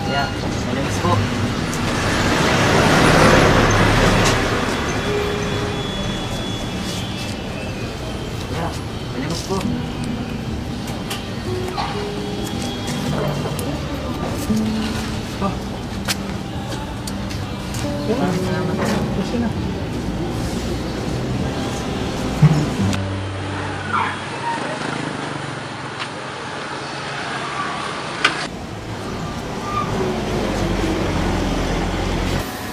Kaya, malamis po. Kaya, malamis po. Oh. Maraming salamat. Kasi na.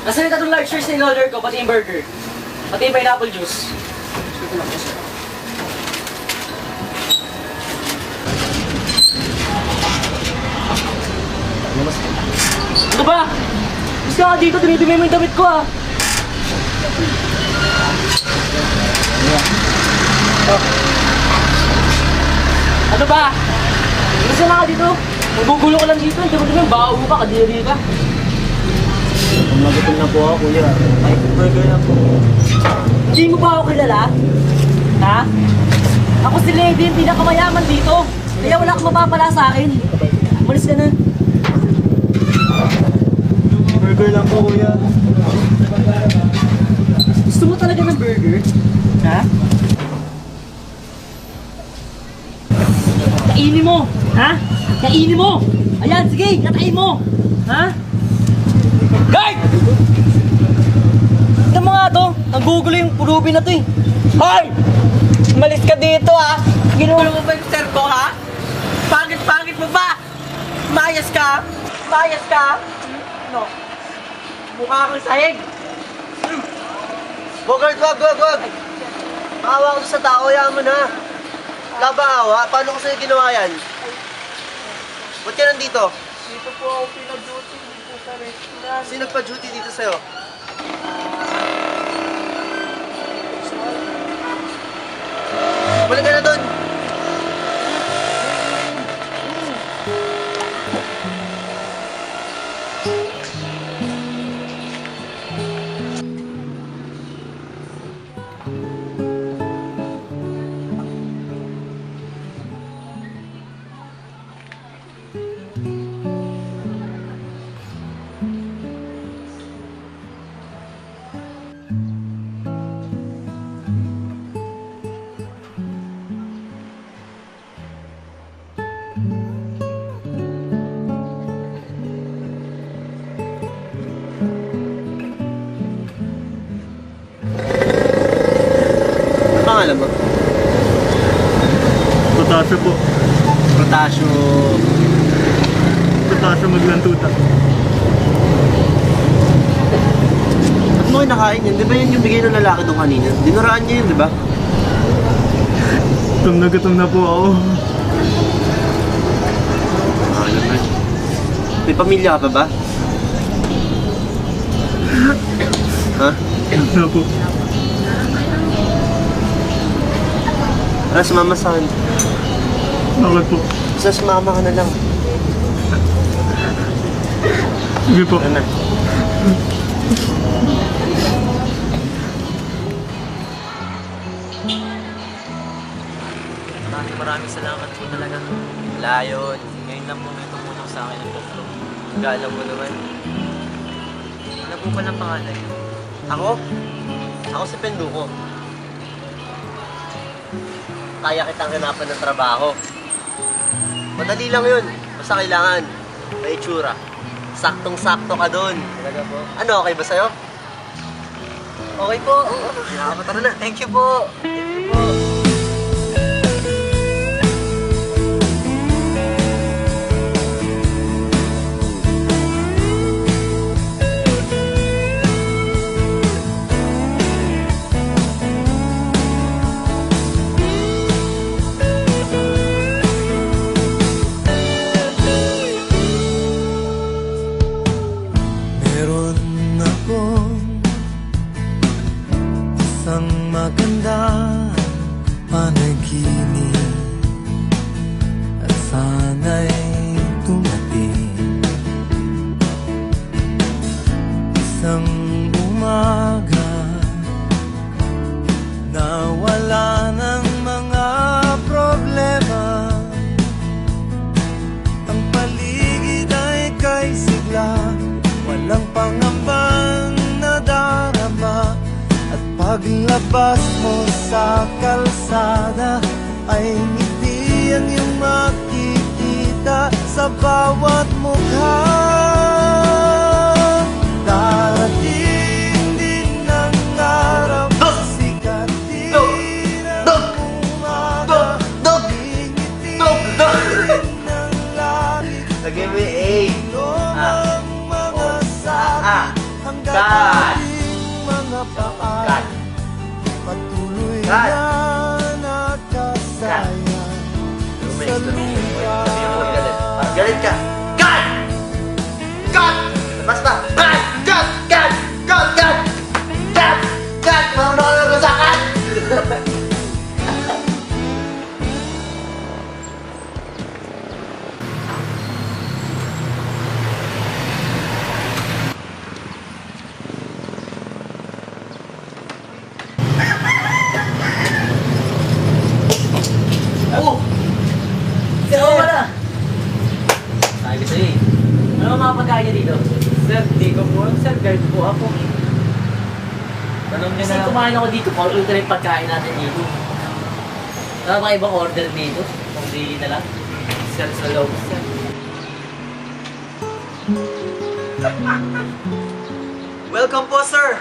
Nasaan yung 3 large fries na in-order ko, pati yung burger. Pati yung pineapple juice. Gusto ko lang po, sir. Ano ba? Gusto ka dito, dinidumi mo yung damit ko ah. Ano ba? Gusto ka dito? Magugulo ka lang dito, hindi mo naman baho ka, kadiri ka. Magutom na po ako, kuya. Ay, burger na po. Hindi mo ba ako kilala? Ha? Ako si Lady, hindi na kamayaman dito. Kaya wala kang mapapala sa akin. Umalis ka na. Burger lang po, kuya. Gusto mo talaga ng burger? Ha? Kainin mo! Ha? Kainin mo! Ayan, sige! Katain mo! Ha? Guard! Ito mo nga to. Nagugulo yung pulubi na to eh. Hoy! Umalis ka dito ha! Ginulo mo ba yung sir ko ha? Pangit-pangit mo ba? Mayas ka? Mayas ka? No. Mukha kang sahig. Bogart, wag! Maawa ko sa tao, yaman na. Wala ba awa? Paano ko sa'yo ginawa yan? Ba't ka nandito? Dito po ako pinag-duty dito sa restaurant. Sino nagpa-duty dito sa'yo? Balik ka na doon! Pangalan mo? Potasyo po. Potasyo. Potasyo maglantuta. Ba't mo kinakain yan? Di ba yun yung bigay ng lalaki doon kanina? Dinuraan niya yun, di ba? Gutom na po ako. May pamilya ka pa ba? Ha? Ano po? Tara, sumama sa akin. Bakit po? Basta sumama ka na lang. Sige po. Ano na? Maraming salamat po talaga. Wala yun. Ngayon lang po may tumulong sa akin ng doktor. Galang mo naman. Ano po palang pangalan? Ako? Ako si Penduko. Kaya kitang hanapan ng trabaho. Madali lang yun. Basta kailangan may itsura. Saktong-sakto ka dun. Talaga po. Ano, okay ba sa'yo? Okay po. Tara na. Thank you po. Thank you po. Isang umaga nawala ng mga problema. Ang paligid ay kay sigla, walang pangambang nadarama. At paglabas mo sa kalsada ay ngiti ang iyong makikita sa bawat mukha. Darating din ang araw, sikat din ang umaga, ngingiti din ang langit. Lagyan mo yung A. Ang mga sabi hanggang Cut. ating mga paa. Cut. Patuloy Cut. na nakasaya May sa sabihin mo. lupa. Sabihin mo galit. Galit ka. Cut! Cut! Basta! Cut! Cut! Cut! Cut! Cut! Cut! Cut! Marunong ka sa cut! Oh! Sir, ako pala. Sabi ko sa'yo eh. Ano ang mga pagkain niya dito? Sir, di ko po. Sir, guard po ako. Tanong niyo Kasi na. kumain ako dito, all order yung pagkain natin dito. Wala ba ibang order dito? Kung di na lang. Sir, sa loob, sir. Welcome po, sir.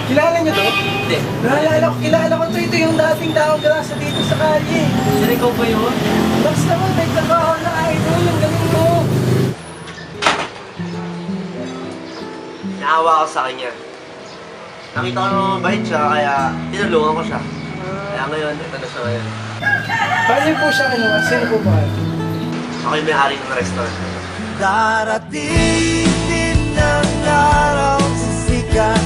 Kilala niyo to? Hindi. Kilala ko to. Ito yung dating taong grasa dito sa kalye. Sir, ikaw ba yun? Basta mo, nagkakaw na idol. Ang galing mo. Naawa ako sa kanya. Nakita ko naman mabait siya, kaya tinulungan ko siya. Kaya ngayon, ito na siya ngayon. Paano po siya kinuha? Sino po ba? Ako yung may-ari ng restaurant. Darating din ang araw, sisikat